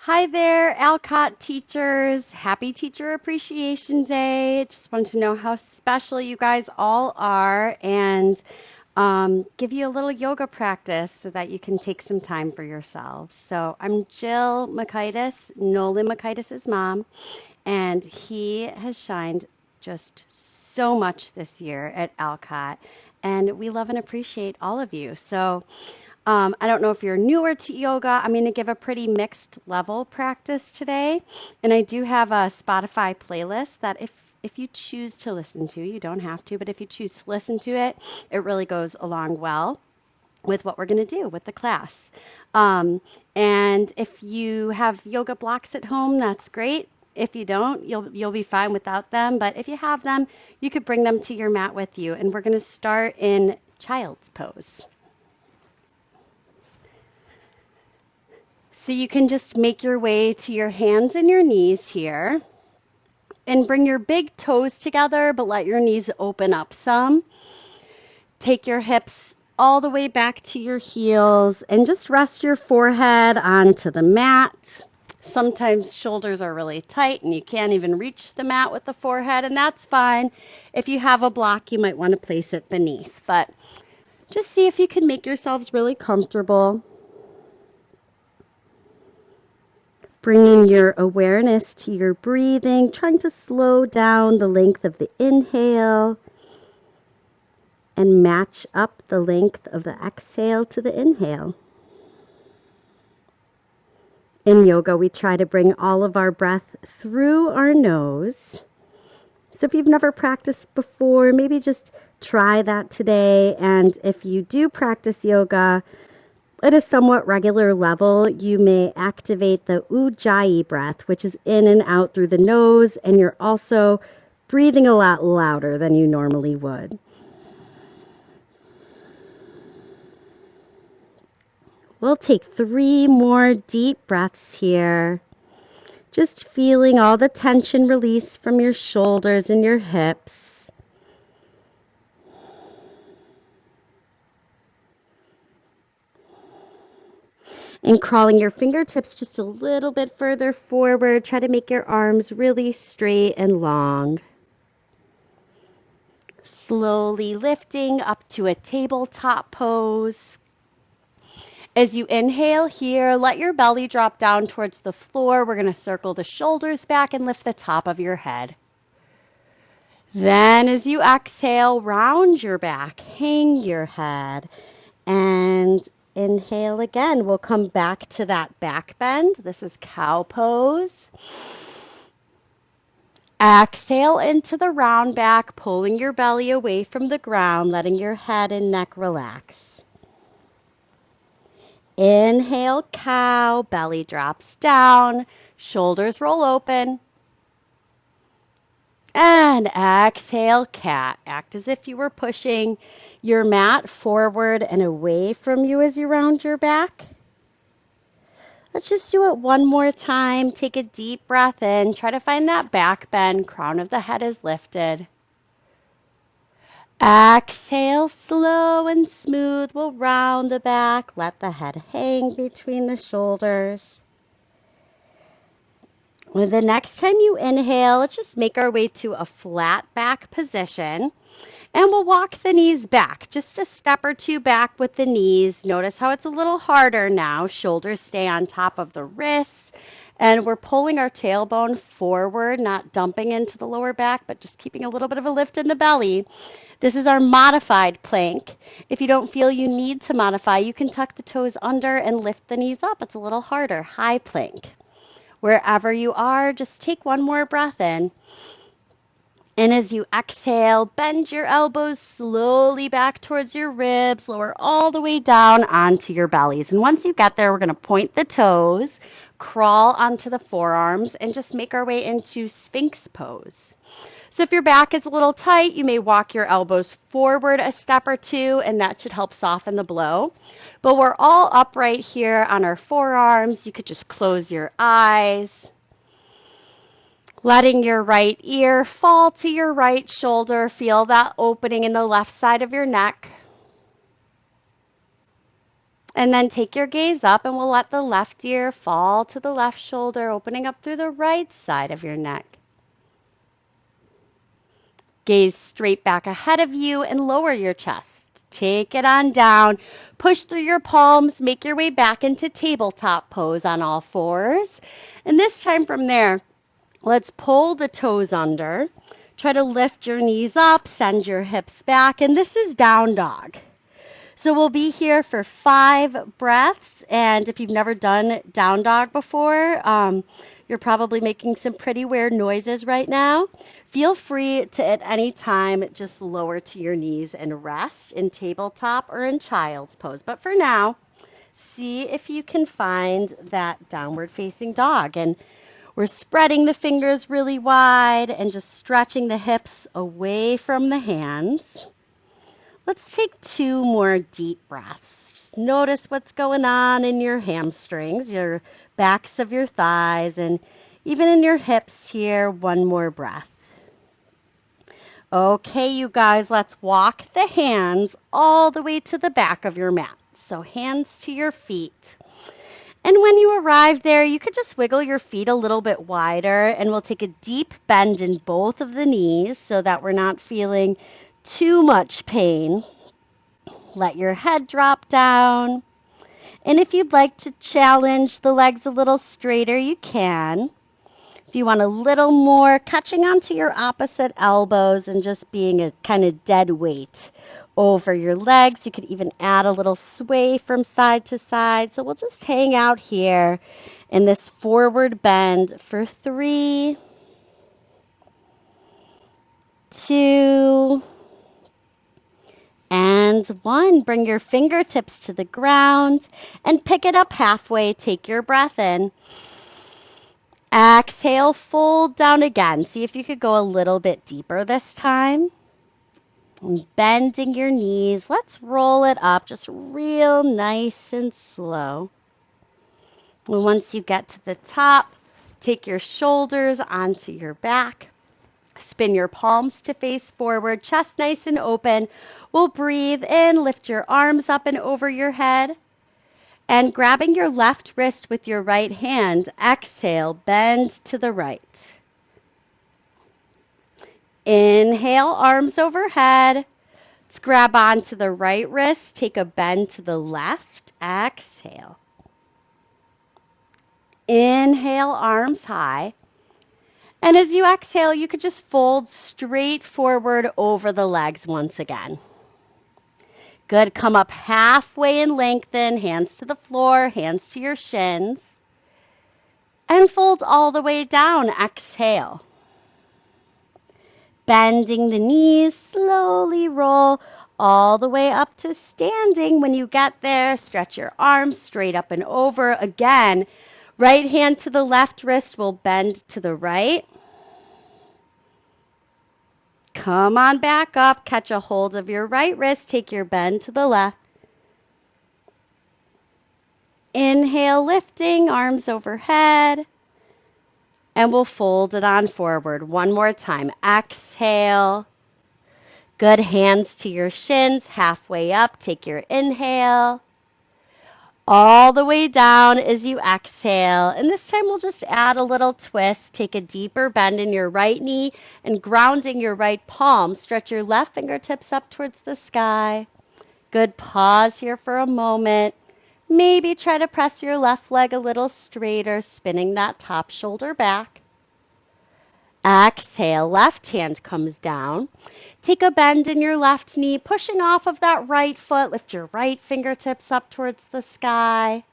Hi there, Alcott teachers. Happy Teacher Appreciation Day. Just want to know how special you guys all are and give you a little yoga practice so that you can take some time for yourselves. So I'm Jill Makaitis, Nolan Makaitis' mom, and he has shined just so much this year at Alcott, and we love and appreciate all of you. I don't know if you're newer to yoga. I'm going to give a pretty mixed level practice today. And I do have a Spotify playlist that if you choose to listen to, you don't have to, but if you choose to listen to it, it really goes along well with what we're going to do with the class. And if you have yoga blocks at home, that's great. If you don't, you'll be fine without them. But if you have them, you could bring them to your mat with you. And we're going to start in child's pose. So you can just make your way to your hands and your knees here and bring your big toes together, but let your knees open up some. Take your hips all the way back to your heels and just rest your forehead onto the mat. Sometimes shoulders are really tight and you can't even reach the mat with the forehead, and that's fine. If you have a block, you might want to place it beneath, but just see if you can make yourselves really comfortable. Bringing your awareness to your breathing, trying to slow down the length of the inhale and match up the length of the exhale to the inhale. In yoga, we try to bring all of our breath through our nose. So if you've never practiced before, maybe just try that today. And if you do practice yoga, at a somewhat regular level, you may activate the Ujjayi breath, which is in and out through the nose, and you're also breathing a lot louder than you normally would. We'll take 3 more deep breaths here, just feeling all the tension release from your shoulders and your hips. And crawling your fingertips just a little bit further forward. Try to make your arms really straight and long. Slowly lifting up to a tabletop pose. As you inhale here, let your belly drop down towards the floor. We're going to circle the shoulders back and lift the top of your head. Then as you exhale, round your back, hang your head, and inhale again. We'll come back to that back bend. This is cow pose. Exhale into the round back, pulling your belly away from the ground, letting your head and neck relax. Inhale, cow, belly drops down, shoulders roll open. And exhale, cat. Act as if you were pushing your mat forward and away from you as you round your back. Let's just do it one more time. Take a deep breath in. Try to find that back bend. Crown of the head is lifted. Exhale, slow and smooth. We'll round the back. Let the head hang between the shoulders. The next time you inhale, let's just make our way to a flat back position. And we'll walk the knees back, just a step or two back with the knees. Notice how it's a little harder now. Shoulders stay on top of the wrists. And we're pulling our tailbone forward, not dumping into the lower back, but just keeping a little bit of a lift in the belly. This is our modified plank. If you don't feel you need to modify, you can tuck the toes under and lift the knees up. It's a little harder. High plank. Wherever you are, just take one more breath in. And as you exhale, bend your elbows slowly back towards your ribs, lower all the way down onto your bellies. And once you get there, we're going to point the toes, crawl onto the forearms, and just make our way into Sphinx pose. So if your back is a little tight, you may walk your elbows forward a step or two, and that should help soften the blow. But we're all upright here on our forearms. You could just close your eyes. Letting your right ear fall to your right shoulder. Feel that opening in the left side of your neck. And then take your gaze up and we'll let the left ear fall to the left shoulder, opening up through the right side of your neck. Gaze straight back ahead of you and lower your chest. Take it on down. Push through your palms. Make your way back into tabletop pose on all fours. And this time from there, let's pull the toes under. Try to lift your knees up, send your hips back, and this is down dog. So we'll be here for 5 breaths, and if you've never done down dog before, you're probably making some pretty weird noises right now. Feel free to, at any time, just lower to your knees and rest in tabletop or in child's pose. But for now, see if you can find that downward facing dog. And we're spreading the fingers really wide and just stretching the hips away from the hands. Let's take 2 more deep breaths. Just notice what's going on in your hamstrings, your backs of your thighs, and even in your hips here. 1 more breath. Okay, you guys, let's walk the hands all the way to the back of your mat. So hands to your feet. And when you arrive there, you could just wiggle your feet a little bit wider, and we'll take a deep bend in both of the knees so that we're not feeling too much pain. Let your head drop down. And if you'd like to challenge the legs a little straighter, you can. If you want a little more, catching onto your opposite elbows and just being a kind of dead weight over your legs. You could even add a little sway from side to side. So we'll just hang out here in this forward bend for 3, 2, and 1. Bring your fingertips to the ground and pick it up halfway. Take your breath in. Exhale, fold down again. See if you could go a little bit deeper this time. And bending your knees. Let's roll it up just real nice and slow. And once you get to the top, take your shoulders onto your back. Spin your palms to face forward, chest nice and open. We'll breathe in, lift your arms up and over your head. And grabbing your left wrist with your right hand, exhale, bend to the right. Inhale, arms overhead. Let's grab onto the right wrist, take a bend to the left, exhale. Inhale, arms high. And as you exhale, you could just fold straight forward over the legs once again. Good. Come up halfway and lengthen. Hands to the floor, hands to your shins. And fold all the way down. Exhale. Bending the knees, slowly roll all the way up to standing. When you get there, stretch your arms straight up and over. Again, right hand to the left wrist will bend to the right. Come on back up. Catch a hold of your right wrist. Take your bend to the left. Inhale, lifting, arms overhead. And we'll fold it on forward. 1 more time. Exhale. Good. Hands to your shins, halfway up. Take your inhale. All the way down as you exhale. And this time we'll just add a little twist. Take a deeper bend in your right knee and grounding your right palm. Stretch your left fingertips up towards the sky. Good. Pause here for a moment. Maybe try to press your left leg a little straighter, spinning that top shoulder back. Exhale, left hand comes down. Take a bend in your left knee, pushing off of that right foot. Lift your right fingertips up towards the sky.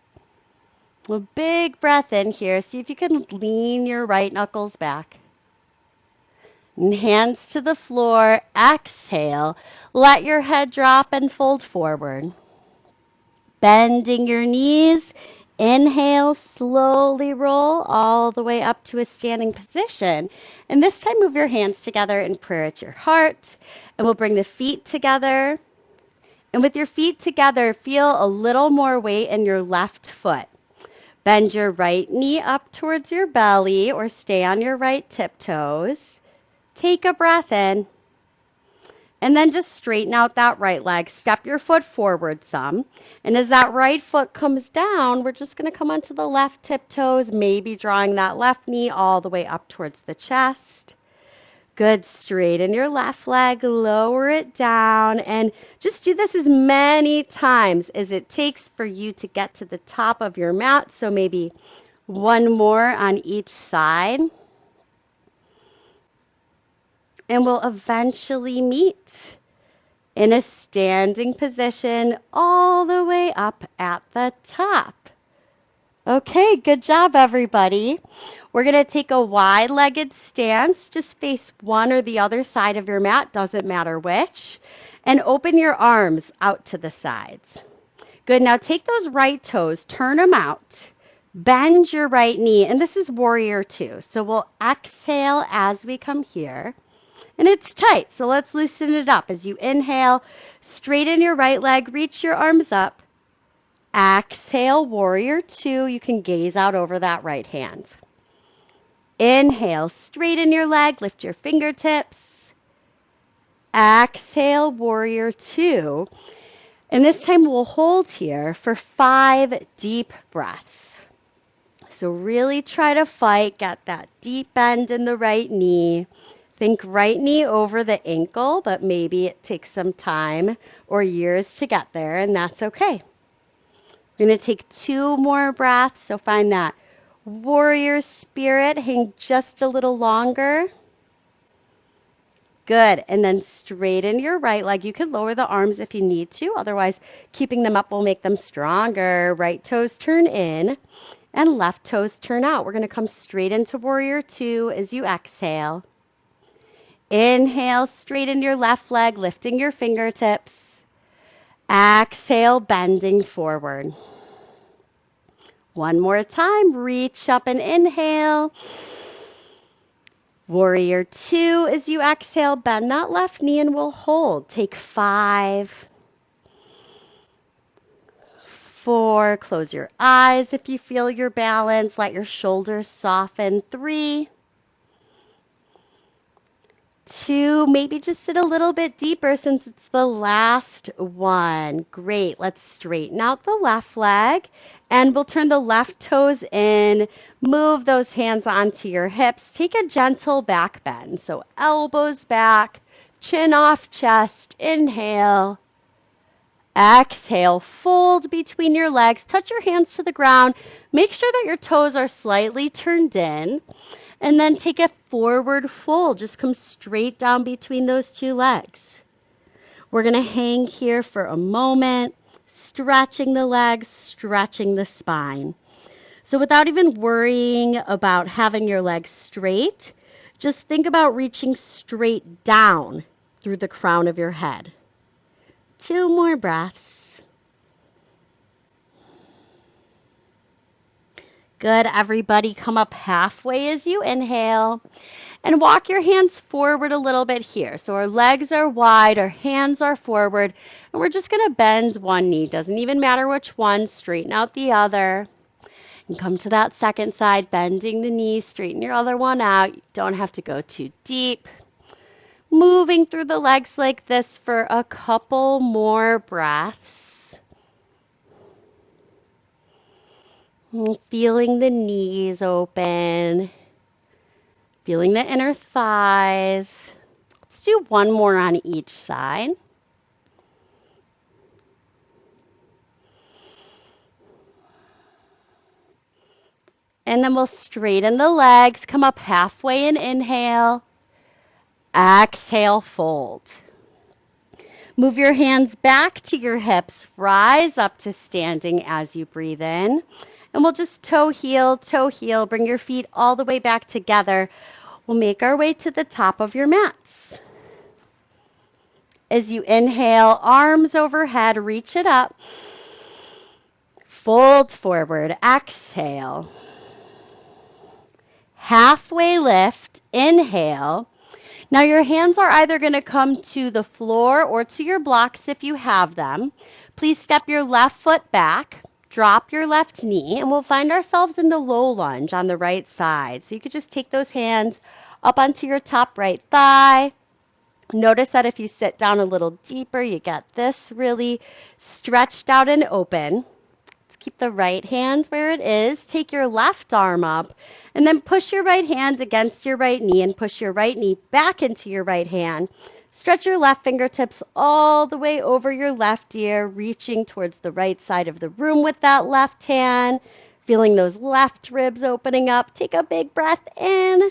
A big breath in here. See if you can lean your right knuckles back. And hands to the floor. Exhale. Let your head drop and fold forward. Bending your knees. Inhale, slowly roll all the way up to a standing position. And this time move your hands together in prayer at your heart. And we'll bring the feet together. And with your feet together, feel a little more weight in your left foot. Bend your right knee up towards your belly or stay on your right tiptoes. Take a breath in. And then just straighten out that right leg. Step your foot forward some. And as that right foot comes down, we're just going to come onto the left tiptoes, maybe drawing that left knee all the way up towards the chest. Good. Straighten your left leg, lower it down, and just do this as many times as it takes for you to get to the top of your mat. So maybe one more on each side. And we'll eventually meet in a standing position all the way up at the top. Okay, good job, everybody. We're going to take a wide-legged stance. Just face one or the other side of your mat, doesn't matter which. And open your arms out to the sides. Good, now take those right toes, turn them out. Bend your right knee, and this is warrior two. So we'll exhale as we come here. And it's tight, so let's loosen it up. As you inhale, straighten your right leg, reach your arms up. Exhale, warrior two. You can gaze out over that right hand. Inhale, straighten your leg, lift your fingertips. Exhale, warrior two. And this time we'll hold here for 5 deep breaths. So really try to fight, get that deep bend in the right knee. Think right knee over the ankle, but maybe it takes some time or years to get there, and that's okay. We're going to take 2 more breaths, so find that warrior spirit, hang just a little longer. Good, and then straighten your right leg. You can lower the arms if you need to, otherwise keeping them up will make them stronger. Right toes turn in, and left toes turn out. We're going to come straight into warrior two as you exhale. Inhale, straighten your left leg, lifting your fingertips. Exhale, bending forward. One more time, reach up and inhale. Warrior two, as you exhale, bend that left knee and we'll hold. Take 5, 4, close your eyes if you feel your balance. Let your shoulders soften. 3, 2, maybe just sit a little bit deeper since it's the last one. Great. Let's straighten out the left leg and we'll turn the left toes in. Move those hands onto your hips. Take a gentle back bend. So elbows back, chin off chest. Inhale. Exhale. Fold between your legs. Touch your hands to the ground. Make sure that your toes are slightly turned in. And then take a forward fold. Just come straight down between those 2 legs. We're going to hang here for a moment, stretching the legs, stretching the spine. So without even worrying about having your legs straight, just think about reaching straight down through the crown of your head. 2 more breaths. Good, everybody. Come up halfway as you inhale and walk your hands forward a little bit here. So our legs are wide, our hands are forward, and we're just going to bend one knee. Doesn't even matter which one. Straighten out the other. And come to that second side, bending the knee. Straighten your other one out. You don't have to go too deep. Moving through the legs like this for a couple more breaths. Feeling the knees open, feeling the inner thighs. Let's do one more on each side. And then we'll straighten the legs, come up halfway and inhale. Exhale, fold. Move your hands back to your hips, rise up to standing as you breathe in. And we'll just toe heel, bring your feet all the way back together. We'll make our way to the top of your mats. As you inhale, arms overhead, reach it up. Fold forward, exhale. Halfway lift, inhale. Now your hands are either going to come to the floor or to your blocks if you have them. Please step your left foot back. Drop your left knee, and we'll find ourselves in the low lunge on the right side. So you could just take those hands up onto your top right thigh, Notice that if you sit down a little deeper, you get this really stretched out and open. Let's keep the right hand where it is. Take your left arm up and then push your right hand against your right knee and push your right knee back into your right hand. Stretch your left fingertips all the way over your left ear, reaching towards the right side of the room with that left hand, feeling those left ribs opening up. Take a big breath in.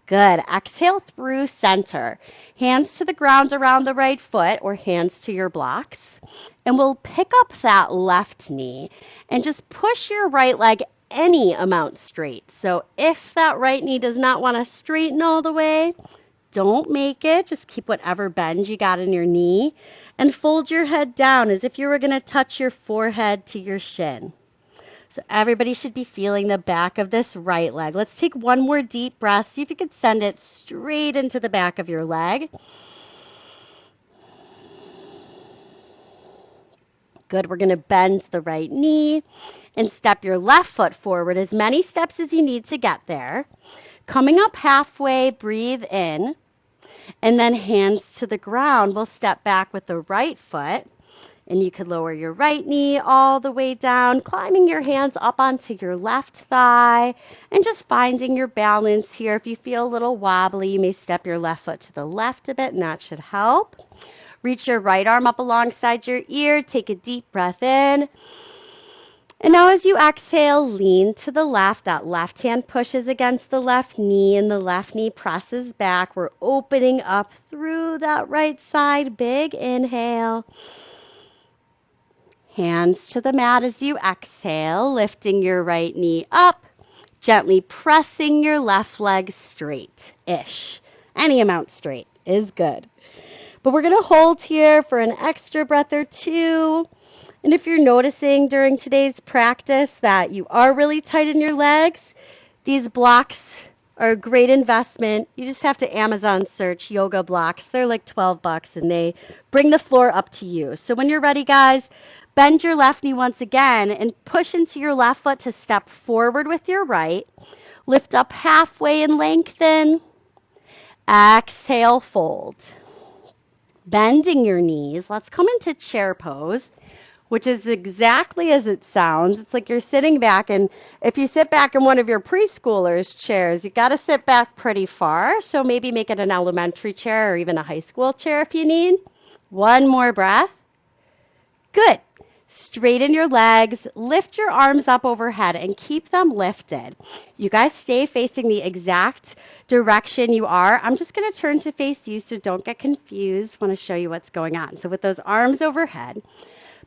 Good. Exhale through center. Hands to the ground around the right foot or hands to your blocks. And we'll pick up that left knee and just push your right leg any amount straight. So if that right knee does not want to straighten all the way, don't make it. Just keep whatever bend you got in your knee and fold your head down as if you were going to touch your forehead to your shin. So everybody should be feeling the back of this right leg. Let's take one more deep breath. See if you can send it straight into the back of your leg. Good. We're going to bend the right knee and step your left foot forward as many steps as you need to get there. Coming up halfway, breathe in. And then hands to the ground. We'll step back with the right foot. And you could lower your right knee all the way down, climbing your hands up onto your left thigh, and just finding your balance here. If you feel a little wobbly, you may step your left foot to the left a bit, and that should help. Reach your right arm up alongside your ear. Take a deep breath in. And now as you exhale, lean to the left. That left hand pushes against the left knee, and the left knee presses back. We're opening up through that right side. Big inhale. Hands to the mat as you exhale, lifting your right knee up, gently pressing your left leg straight-ish. Any amount straight is good. But we're going to hold here for an extra breath or two. And if you're noticing during today's practice that you are really tight in your legs, these blocks are a great investment. You just have to Amazon search yoga blocks. They're like $12 and they bring the floor up to you. So when you're ready, guys, bend your left knee once again and push into your left foot to step forward with your right. Lift up halfway and lengthen. Exhale, fold. Bending your knees. Let's come into chair pose, which is exactly as it sounds. It's like you're sitting back, and if you sit back in one of your preschoolers' chairs, you got to sit back pretty far. So maybe make it an elementary chair or even a high school chair if you need. One more breath. Good. Straighten your legs, lift your arms up overhead, and keep them lifted. You guys stay facing the exact direction you are. I'm just going to turn to face you, so don't get confused. I want to show you what's going on. So with those arms overhead,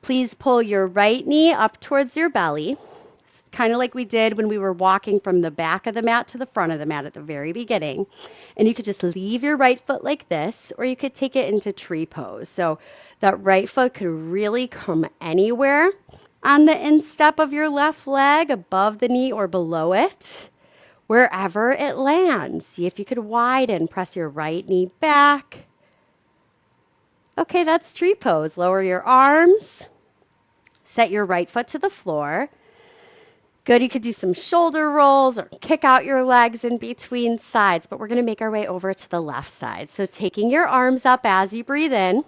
please pull your right knee up towards your belly. It's kind of like we did when we were walking from the back of the mat to the front of the mat at the very beginning. And you could just leave your right foot like this, or you could take it into tree pose. So that right foot could really come anywhere on the instep of your left leg, above the knee or below it, wherever it lands. See if you could widen. Press your right knee back. Okay, that's tree pose. Lower your arms. Set your right foot to the floor. Good. You could do some shoulder rolls or kick out your legs in between sides, but we're going to make our way over to the left side. So taking your arms up as you breathe in,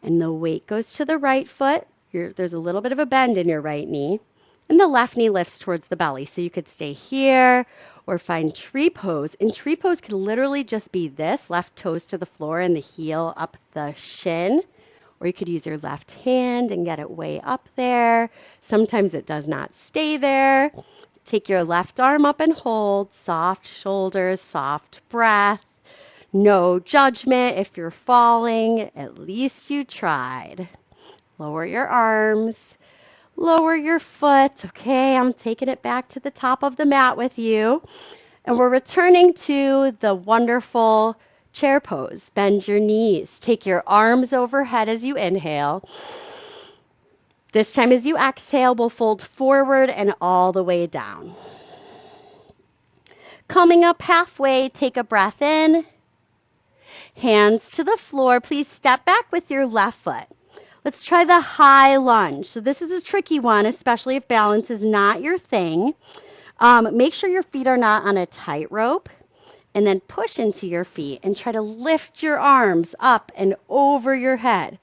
and the weight goes to the right foot. There's a little bit of a bend in your right knee, and the left knee lifts towards the belly. So you could stay here or find tree pose. And tree pose could literally just be this, left toes to the floor and the heel up the shin. Or you could use your left hand and get it way up there. Sometimes it does not stay there. Take your left arm up and hold. Soft shoulders, soft breath. No judgment if you're falling. At least you tried. Lower your arms. Lower your foot. Okay, I'm taking it back to the top of the mat with you. And we're returning to the wonderful chair pose. Bend your knees. Take your arms overhead as you inhale. This time as you exhale, we'll fold forward and all the way down. Coming up halfway, take a breath in. Hands to the floor. Please step back with your left foot. Let's try the high lunge. So this is a tricky one, especially if balance is not your thing. Make sure your feet are not on a tightrope. And then push into your feet and try to lift your arms up and over your head.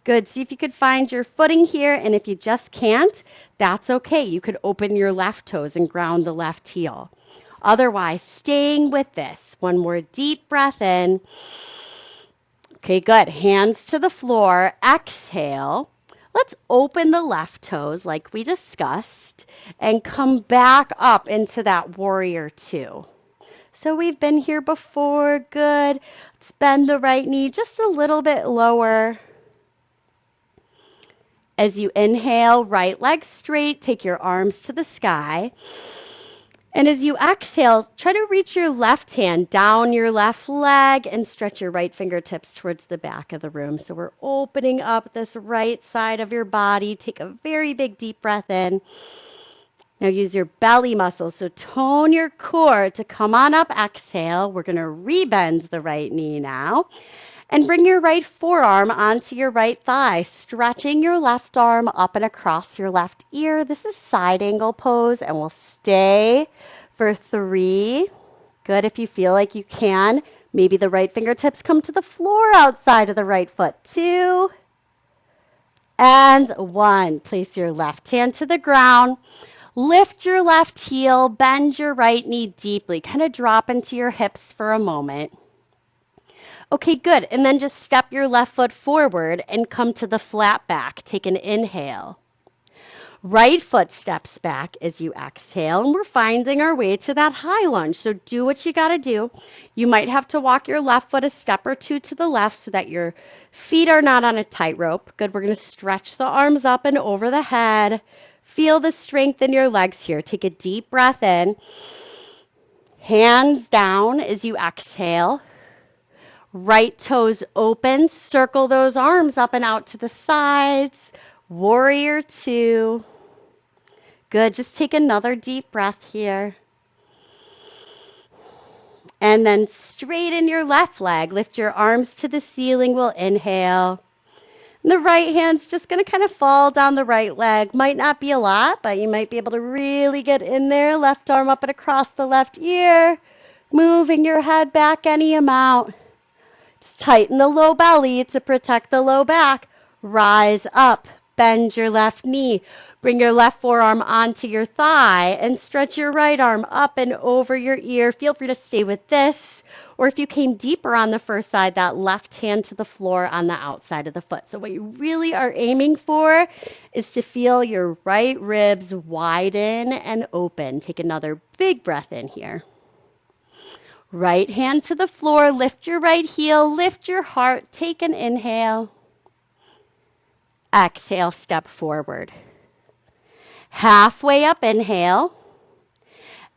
Good. See if you could find your footing here. And if you just can't, that's okay. You could open your left toes and ground the left heel. Otherwise, staying with this. One more deep breath in. Okay, good. Hands to the floor. Exhale. Let's open the left toes like we discussed and come back up into that warrior two. So we've been here before. Good. Let's bend the right knee just a little bit lower. As you inhale, right leg straight, take your arms to the sky. And as you exhale, try to reach your left hand down your left leg and stretch your right fingertips towards the back of the room. So we're opening up this right side of your body. Take a very big deep breath in. Now use your belly muscles. So tone your core to come on up. Exhale. We're going to rebend the right knee now. And bring your right forearm onto your right thigh, stretching your left arm up and across your left ear. This is side angle pose, and we'll stay for 3. Good. If you feel like you can, maybe the right fingertips come to the floor outside of the right foot. 2 and 1. Place your left hand to the ground. Lift your left heel, bend your right knee deeply. Kind of drop into your hips for a moment. Okay, good. And then just step your left foot forward and come to the flat back. Take an inhale. Right foot steps back as you exhale, and we're finding our way to that high lunge. So do what you got to do. You might have to walk your left foot a step or two to the left so that your feet are not on a tightrope. Good. We're going to stretch the arms up and over the head. Feel the strength in your legs here. Take a deep breath in. Hands down as you exhale. Right toes open, circle those arms up and out to the sides. Warrior two. Good, just take another deep breath here. And then straighten your left leg. Lift your arms to the ceiling. We'll inhale. And the right hand's just going to kind of fall down the right leg. Might not be a lot, but you might be able to really get in there. Left arm up and across the left ear. Moving your head back any amount. Tighten the low belly to protect the low back. Rise up. Bend your left knee. Bring your left forearm onto your thigh and stretch your right arm up and over your ear. Feel free to stay with this. Or if you came deeper on the first side, that left hand to the floor on the outside of the foot. So what you really are aiming for is to feel your right ribs widen and open. Take another big breath in here. Right hand to the floor, lift your right heel, lift your heart, take an inhale. Exhale, step forward. Halfway up, inhale.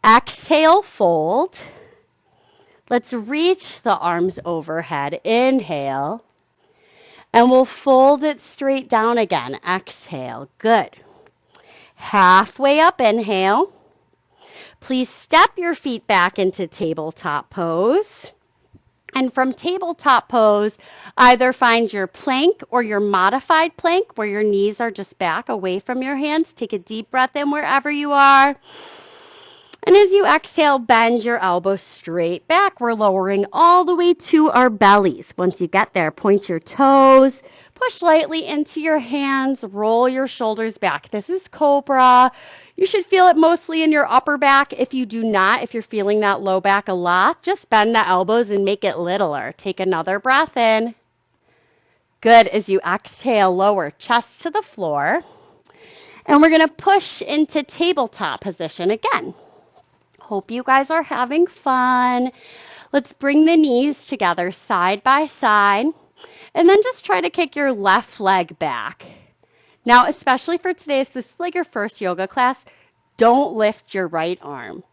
Exhale, fold. Let's reach the arms overhead. Inhale. And we'll fold it straight down again. Exhale. Good. Halfway up, inhale. Please step your feet back into tabletop pose. And from tabletop pose, either find your plank or your modified plank where your knees are just back away from your hands. Take a deep breath in wherever you are. And as you exhale, bend your elbows straight back. We're lowering all the way to our bellies. Once you get there, point your toes. Push lightly into your hands. Roll your shoulders back. This is Cobra. You should feel it mostly in your upper back. If you do not, if you're feeling that low back a lot, just bend the elbows and make it littler. Take another breath in. Good. As you exhale, lower chest to the floor. And we're going to push into tabletop position again. Hope you guys are having fun. Let's bring the knees together side by side. And then just try to kick your left leg back. Now, especially for today, this is like your first yoga class, don't lift your right arm.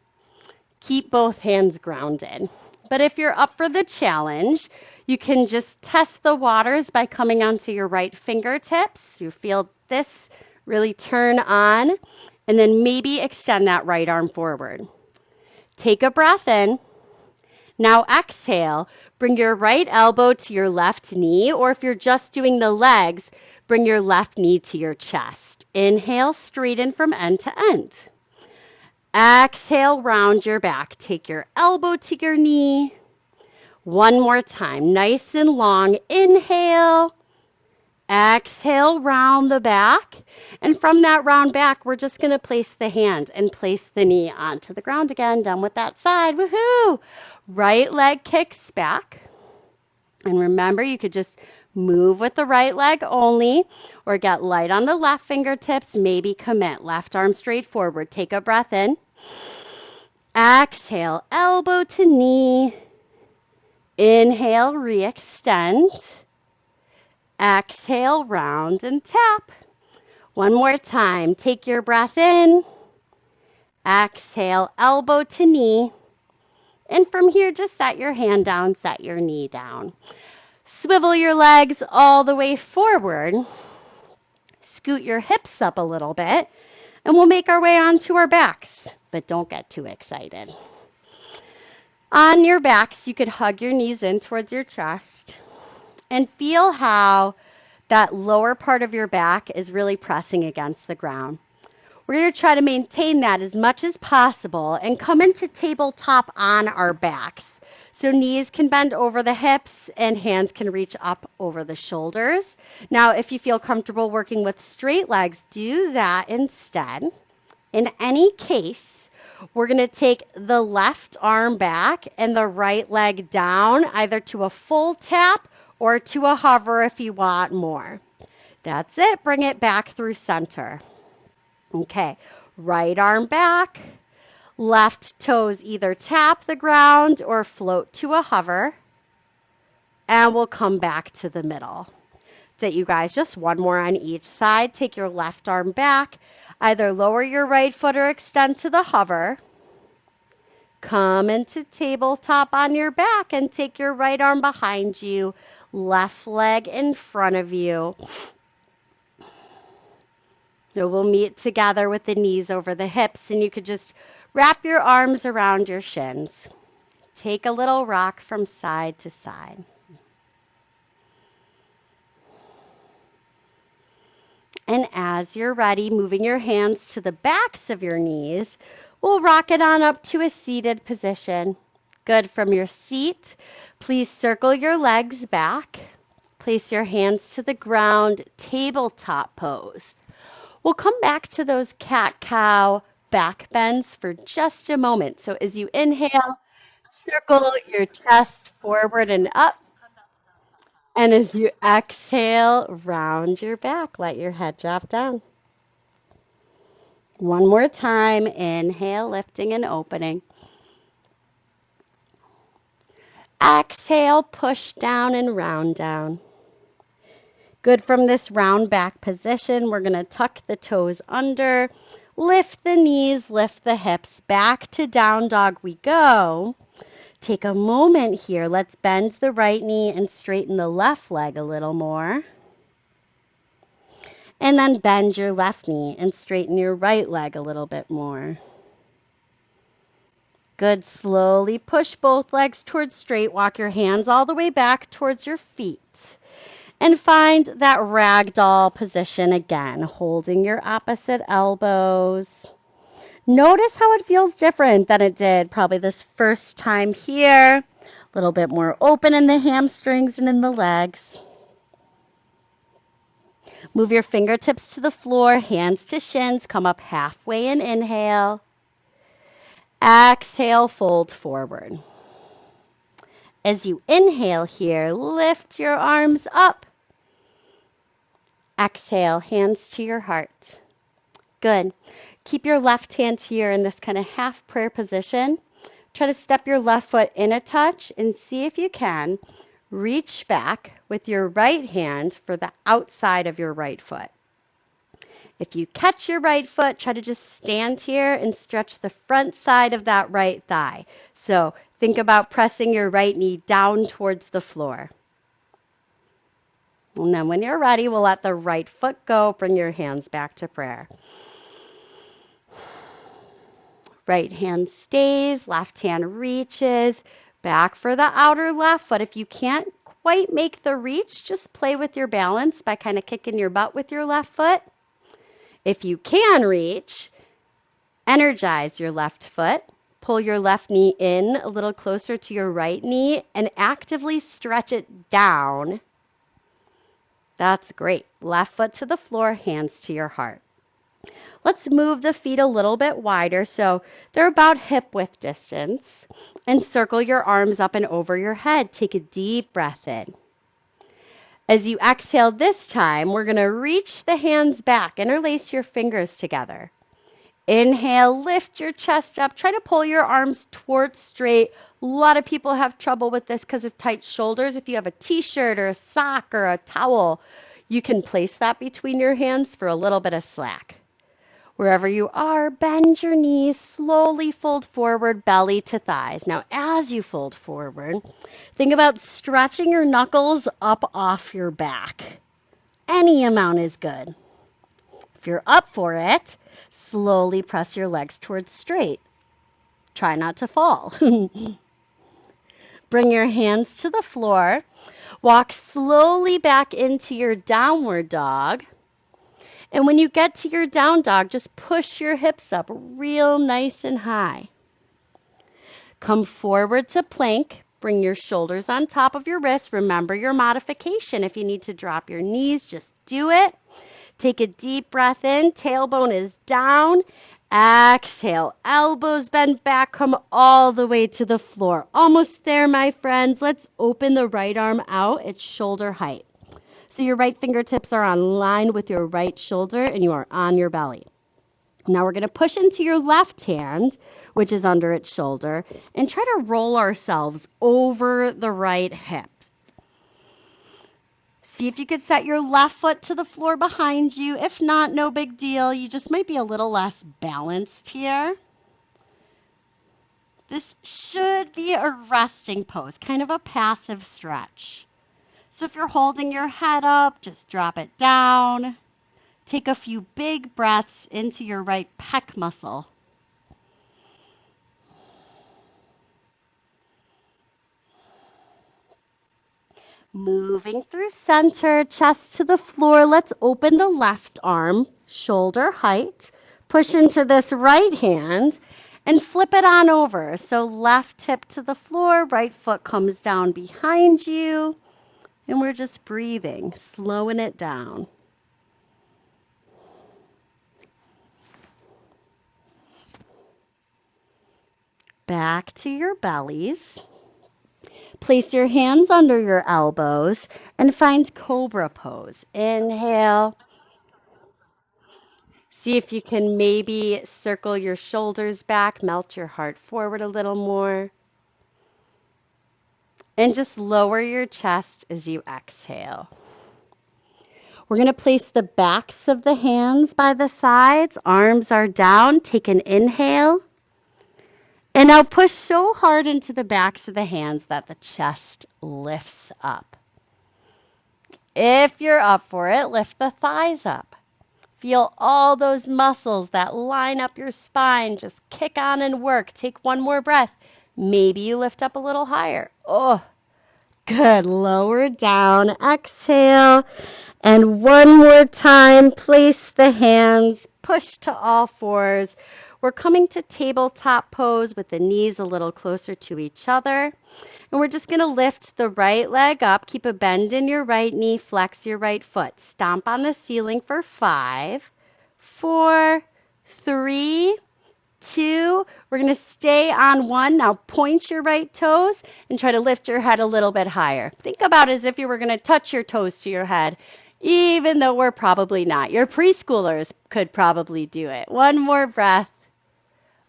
Keep both hands grounded. But if you're up for the challenge, you can just test the waters by coming onto your right fingertips. You feel this really turn on, and then maybe extend that right arm forward. Take a breath in. Now exhale. Bring your right elbow to your left knee, or if you're just doing the legs, bring your left knee to your chest. Inhale, straighten from end to end. Exhale, round your back. Take your elbow to your knee. One more time, nice and long. Inhale. Exhale, round the back. And from that round back, we're just going to place the hand and place the knee onto the ground again. Done with that side. Woohoo! Right leg kicks back. And remember, you could just move with the right leg only or get light on the left fingertips. Maybe commit. Left arm straight forward. Take a breath in. Exhale, elbow to knee. Inhale, re-extend. Exhale, round and tap. One more time. Take your breath in. Exhale, elbow to knee. And from here, just set your hand down, set your knee down. Swivel your legs all the way forward. Scoot your hips up a little bit. And we'll make our way onto our backs. But don't get too excited. On your backs, you could hug your knees in towards your chest. And feel how that lower part of your back is really pressing against the ground. We're going to try to maintain that as much as possible and come into tabletop on our backs. So knees can bend over the hips and hands can reach up over the shoulders. Now, if you feel comfortable working with straight legs, do that instead. In any case, we're going to take the left arm back and the right leg down, either to a full tap or to a hover if you want more. That's it. Bring it back through center. Okay, right arm back, left toes either tap the ground or float to a hover, and we'll come back to the middle. That's it, you guys. Just one more on each side. Take your left arm back, either lower your right foot or extend to the hover. Come into tabletop on your back and take your right arm behind you, left leg in front of you. So we'll meet together with the knees over the hips, and you could just wrap your arms around your shins. Take a little rock from side to side. And as you're ready, moving your hands to the backs of your knees, we'll rock it on up to a seated position. Good. From your seat, please circle your legs back. Place your hands to the ground, tabletop pose. We'll come back to those cat-cow back bends for just a moment. So as you inhale, circle your chest forward and up. And as you exhale, round your back. Let your head drop down. One more time. Inhale, lifting and opening. Exhale, push down and round down. Good. From this round back position, we're going to tuck the toes under, lift the knees, lift the hips. Back to down dog we go. Take a moment here. Let's bend the right knee and straighten the left leg a little more. And then bend your left knee and straighten your right leg a little bit more. Good. Slowly push both legs towards straight. Walk your hands all the way back towards your feet. And find that ragdoll position again, holding your opposite elbows. Notice how it feels different than it did probably this first time here. A little bit more open in the hamstrings and in the legs. Move your fingertips to the floor, hands to shins. Come up halfway and inhale. Exhale, fold forward. As you inhale here, lift your arms up. Exhale, hands to your heart. Good. Keep your left hand here in this kind of half prayer position. Try to step your left foot in a touch and see if you can reach back with your right hand for the outside of your right foot. If you catch your right foot, try to just stand here and stretch the front side of that right thigh. So think about pressing your right knee down towards the floor. And then when you're ready, we'll let the right foot go. Bring your hands back to prayer. Right hand stays, left hand reaches. Back for the outer left foot. If you can't quite make the reach, just play with your balance by kind of kicking your butt with your left foot. If you can reach, Energize your left foot. Pull your left knee in a little closer to your right knee and actively stretch it down. That's great. Left foot to the floor, hands to your heart. Let's move the feet a little bit wider so they're about hip width distance. And circle your arms up and over your head. Take a deep breath in. As you exhale this time, we're going to reach the hands back. Interlace your fingers together. Inhale, lift your chest up. Try to pull your arms towards straight. A lot of people have trouble with this because of tight shoulders. If you have a t-shirt or a sock or a towel, you can place that between your hands for a little bit of slack. Wherever you are, bend your knees, slowly fold forward, belly to thighs. Now, as you fold forward, think about stretching your knuckles up off your back. Any amount is good. If you're up for it, slowly press your legs towards straight. Try not to fall. Bring your hands to the floor. Walk slowly back into your downward dog. And when you get to your down dog, just push your hips up real nice and high. Come forward to plank. Bring your shoulders on top of your wrists. Remember your modification. If you need to drop your knees, just do it. Take a deep breath in. Tailbone is down. Exhale. Elbows bend back. Come all the way to the floor. Almost there, my friends. Let's open the right arm out at shoulder height. So your right fingertips are on line with your right shoulder and you are on your belly. Now we're going to push into your left hand, which is under its shoulder, and try to roll ourselves over the right hip. See if you could set your left foot to the floor behind you. If not, no big deal. You just might be a little less balanced here. This should be a resting pose, kind of a passive stretch. So if you're holding your head up, just drop it down. Take a few big breaths into your right pec muscle. Moving through center, chest to the floor. Let's open the left arm, shoulder height. Push into this right hand and flip it on over. So left hip to the floor, right foot comes down behind you. And we're just breathing, slowing it down. Back to your bellies. Place your hands under your elbows and find cobra pose. Inhale. See if you can maybe circle your shoulders back, melt your heart forward a little more. And just lower your chest as you exhale. We're going to place the backs of the hands by the sides. Arms are down. Take an inhale. And now push so hard into the backs of the hands that the chest lifts up. If you're up for it, lift the thighs up. Feel all those muscles that line up your spine. Just kick on and work. Take one more breath. Maybe you lift up a little higher. Oh, good. Lower down. Exhale. And one more time, place the hands. Push to all fours. We're coming to tabletop pose with the knees a little closer to each other. And we're just going to lift the right leg up. Keep a bend in your right knee. Flex your right foot. Stomp on the ceiling for 5, 4, 3, 2. We're going to stay on 1. Now point your right toes and try to lift your head a little bit higher. Think about it as if you were going to touch your toes to your head, even though we're probably not. Your preschoolers could probably do it. One more breath.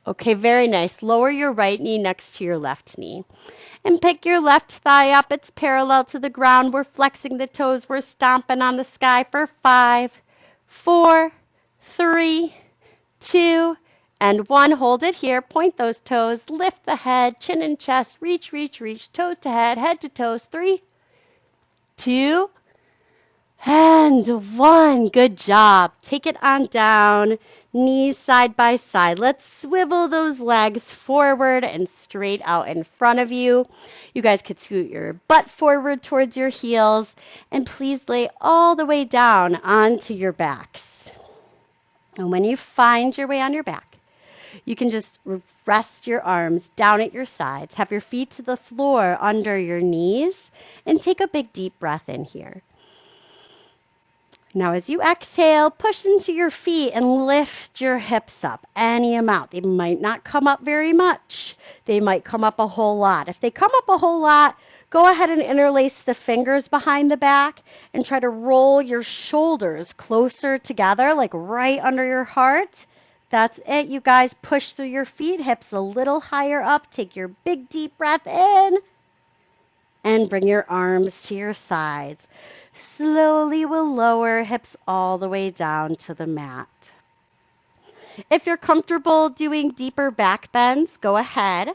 Okay, very nice. Lower your right knee next to your left knee. And pick your left thigh up. It's parallel to the ground. We're flexing the toes. We're stomping on the sky for 5, 4, 3, 2, and 1. Hold it here. Point those toes. Lift the head, chin and chest. Reach, reach, reach. Toes to head to toes. 3, 2, and 1. Good job. Take it on down. Knees side by side. Let's swivel those legs forward and straight out in front of you. You guys could scoot your butt forward towards your heels. And please lay all the way down onto your backs. And when you find your way on your back, You can just rest your arms down at your sides, have your feet to the floor under your knees, and take a big deep breath in here. Now, as you exhale, push into your feet and lift your hips up any amount. They might not come up very much. They might come up a whole lot. If they come up a whole lot, go ahead and interlace the fingers behind the back and try to roll your shoulders closer together, like right under your heart. That's it, you guys. Push through your feet, hips a little higher up. Take your big deep breath in and bring your arms to your sides. Slowly we'll lower hips all the way down to the mat. If you're comfortable doing deeper back bends, go ahead.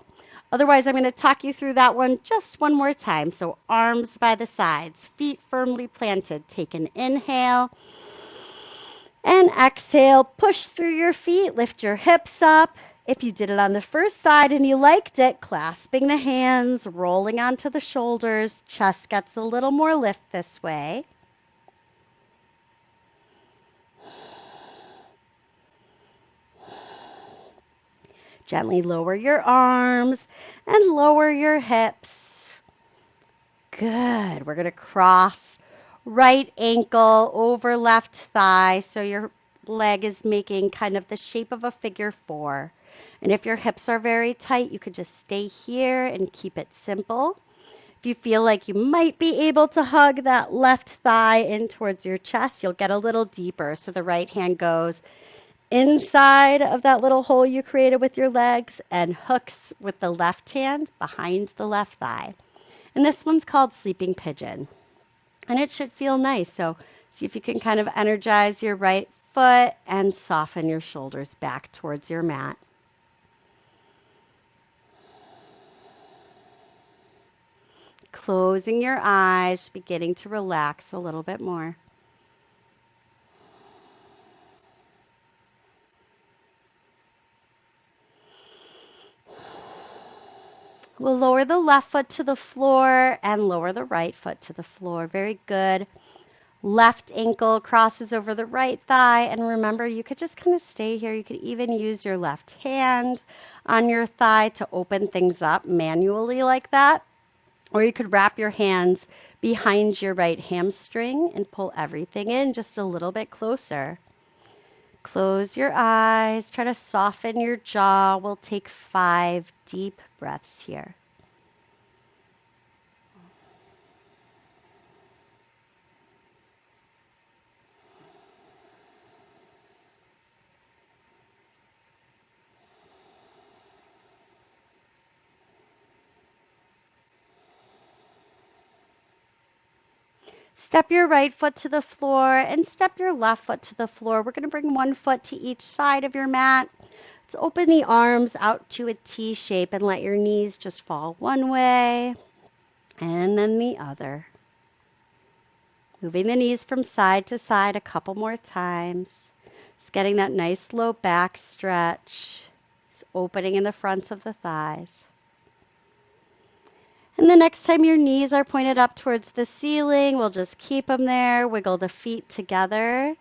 Otherwise, I'm going to talk you through that one just one more time. So arms by the sides, feet firmly planted. Take an inhale and exhale. Push through your feet, lift your hips up. If you did it on the first side and you liked it, clasping the hands, rolling onto the shoulders, chest gets a little more lift this way. Gently lower your arms and lower your hips. Good. We're going to cross right ankle over left thigh so your leg is making kind of the shape of a figure 4. And if your hips are very tight, you could just stay here and keep it simple. If you feel like you might be able to hug that left thigh in towards your chest, you'll get a little deeper. So the right hand goes inside of that little hole you created with your legs and hooks with the left hand behind the left thigh. And this one's called Sleeping Pigeon. And it should feel nice. So see if you can kind of energize your right foot and soften your shoulders back towards your mat. Closing your eyes, beginning to relax a little bit more. We'll lower the left foot to the floor and lower the right foot to the floor. Very good. Left ankle crosses over the right thigh. And remember, you could just kind of stay here. You could even use your left hand on your thigh to open things up manually like that. Or you could wrap your hands behind your right hamstring and pull everything in just a little bit closer. Close your eyes. Try to soften your jaw. We'll take 5 deep breaths here. Step your right foot to the floor and step your left foot to the floor. We're going to bring one foot to each side of your mat. Let's open the arms out to a T shape and let your knees just fall one way and then the other. Moving the knees from side to side a couple more times. Just getting that nice low back stretch. It's opening in the fronts of the thighs. And the next time your knees are pointed up towards the ceiling, we'll just keep them there. Wiggle the feet together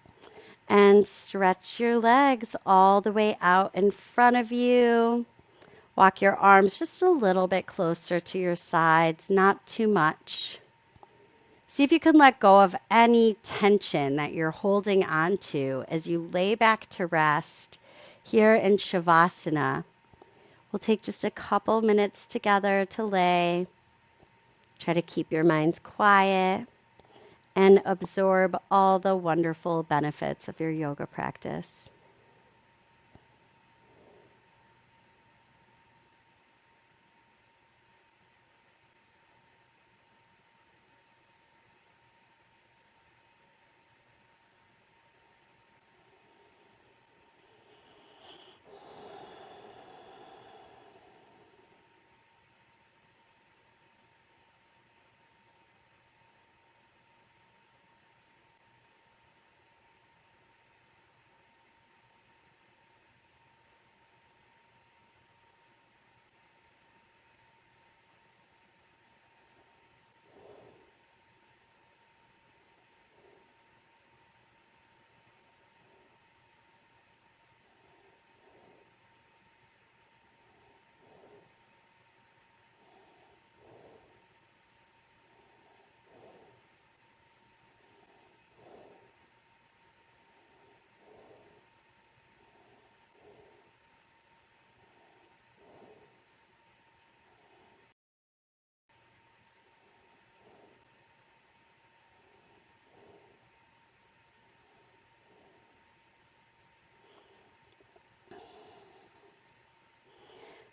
and stretch your legs all the way out in front of you. Walk your arms just a little bit closer to your sides, not too much. See if you can let go of any tension that you're holding on to as you lay back to rest here in Shavasana. We'll take just a couple minutes together to lay. Try to keep your minds quiet and absorb all the wonderful benefits of your yoga practice.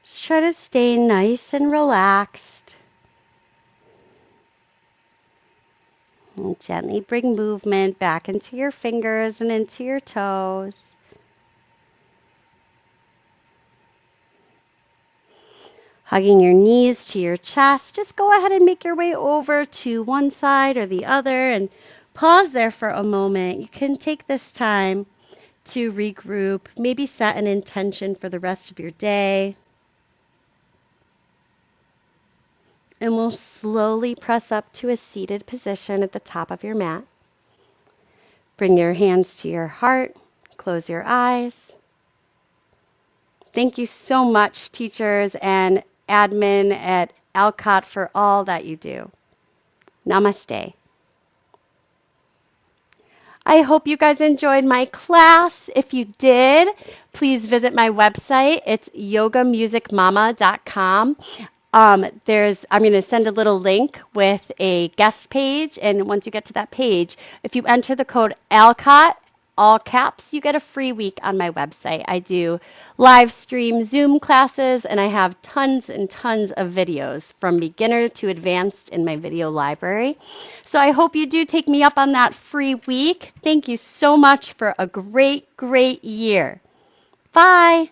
Just try to stay nice and relaxed. And gently bring movement back into your fingers and into your toes. Hugging your knees to your chest, just go ahead and make your way over to one side or the other and pause there for a moment. You can take this time to regroup, maybe set an intention for the rest of your day. And we'll slowly press up to a seated position at the top of your mat. Bring your hands to your heart. Close your eyes. Thank you so much, teachers and admin at Alcott, for all that you do. Namaste. I hope you guys enjoyed my class. If you did, please visit my website. It's yogamusicmama.com. I'm going to send a little link with a guest page. And once you get to that page, if you enter the code ALCOTT, all caps, you get a free week on my website. I do live stream Zoom classes, and I have tons and tons of videos from beginner to advanced in my video library. So I hope you do take me up on that free week. Thank you so much for a great, great year. Bye.